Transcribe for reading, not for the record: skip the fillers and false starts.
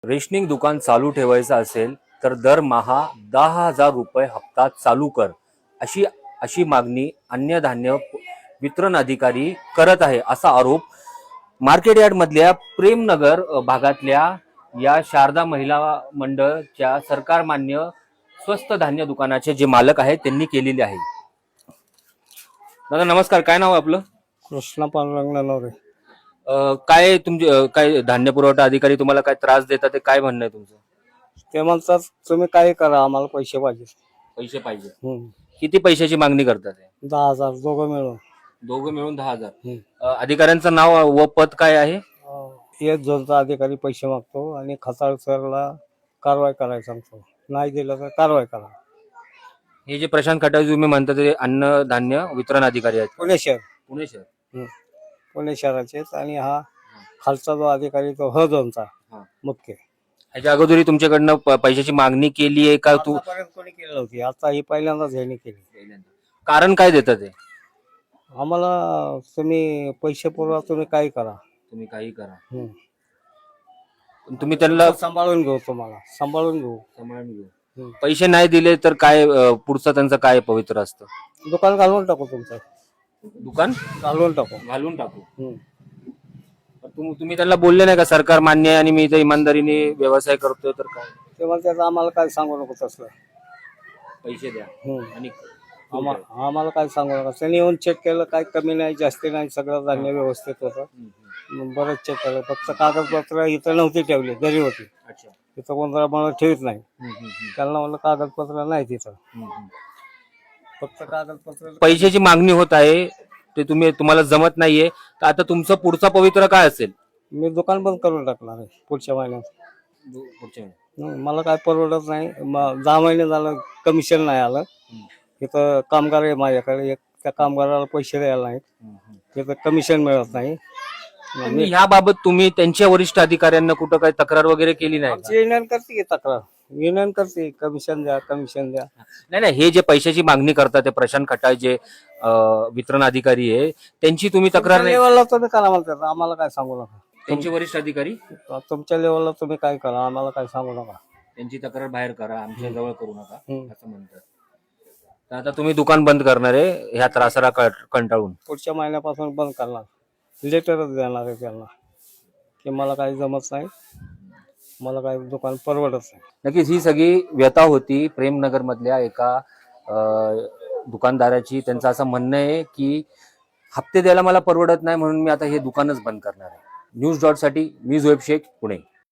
Rationing दुकान चालू ठेवायचं असेल तर दरमहा 10,000 रुपये हप्ता चालू कर अशी अशी मागणी अन्न धान्य वितरण अधिकारी करत आहे असा आरोप मार्केट यार्ड मधल्या प्रेमनगर भागातल्या या शारदा महिला मंडळच्या सरकार मान्य स्वस्त धान्य दुकानाचे जे मालक आहेत त्यांनी केलेले आहे। दादा नमस्कार, काय नाव आहे आपलं? कृष्णा पांडुरंग ननवरे। काय तुमचे काय धान्य पुरवठा अधिकारी तुम्हाला काय त्रास देतात ते काय म्हणणं आहे तुमचं? ते म्हणतात तुम्ही काय करा, आम्हाला पैसे पाहिजे। पैसे पाहिजे। किती पैशाची मागणी करतात? 10,000 दोघं मिळून। दोघं मिळून 10,000। अधिकाऱ्यांचं नाव व पद काय आहे? एक झोनचा अधिकारी पैसे मागतो आणि खताळ सरला कारवाई करायला सांगतो, नाही दिलं तर कारवाई करा। हे जे प्रशांत खटाळे तुम्ही म्हणता ते अन्न धान्य वितरण अधिकारी आहेत पुणे शहर। पुणे शहर पुणे शहराचेच। आणि हा खालचा जो अधिकारी तो ह झोनचा मुख्य। ह्याच्या अगोदरी तुमच्याकडनं पैशाची मागणी केली आहे का? तू कोणी केली नव्हती, आता ही पहिल्यांदाच ह्याने केली। कारण काय देतात ते? आम्हाला तुम्ही पैसे पुरवा, तुम्ही काही करा, तुम्ही काही करा, तुम्ही त्यांना सांभाळून घेऊ, तुम्हाला सांभाळून घेऊ। पैसे नाही दिले तर काय पुढचं त्यांचं काय पवित्र असतं? दुकान घालवून टाकू, तुमचं दुकान घालवून टाकू। तुम्ही त्यांना बोलले नाही का सरकार मान्य आहे आणि मी इथे इमानदारीने व्यवसाय करतोय तर काय? ते म्हणतात आम्हाला काय सांगू नको, तसलं पैसे द्या आणि आम्हाला काय सांगू नका। त्यांनी येऊन चेक केलं, काय कमी नाही जास्ती नाही, सगळं धान्य व्यवस्थित होतं। बरंच चेक केलं, फक्त कागदपत्र इथं नव्हती ठेवली, घरी होती। तिथं कोणता मला ठेवत नाही, त्यांना म्हणलं कागदपत्र नाही तिथं, फक्त कागदपत्र। पैशाची मागणी होत आहे ते तुम्हाला जमत नाहीये तर आता तुमचं पुढचा पवित्र काय असेल? मी दुकान बंद करून टाकणार आहे पुढच्या महिन्यात। मला काय परवडत नाही। 10 महिने झालं कमिशन नाही आलं। तिथं कामगार आहे माझ्याकडे, एक त्या कामगाराला पैसे द्यायला नाहीत, तिथं कमिशन मिळत नाही। याबाबत तुम्ही त्यांच्या वरिष्ठ अधिकाऱ्यांना कुठं काही तक्रार वगैरे केली नाही? युनियन करते की तक्रार, युनियन करते, कमिशन द्या कमिशन द्या। नाही, हे जे पैशाची मागणी करतात ते प्रशांत खटाळे जे वितरण अधिकारी आहे त्यांची तुम्ही तक्रार नाही? लेवलला तुम्ही करा म्हणतात, आम्हाला काय सांगू नका। त्यांचे वरिष्ठ अधिकारी तुमच्या लेवलला तुम्ही काय करा, आम्हाला काय सांगू नका। त्यांची तक्रार बाहेर करा, आमच्या जवळ करू नका असं म्हणतात। तर आता तुम्ही दुकान बंद करणार आहे ह्या त्रासाला कंटाळून? पुढच्या महिन्यापासून बंद करणार, लेटरच देणार आहे त्यांना की मला काही जमत नाही, मला काही दुकान परवडत नाही। नक्कीच ही सगळी व्यथा होती प्रेमनगर मधल्या एका दुकानदाराची। त्यांचं असं म्हणणं आहे की हप्ते द्यायला मला परवडत नाही म्हणून मी आता हे दुकानच बंद करणार आहे। न्यूज.साठी मी झोएब शेख, पुणे।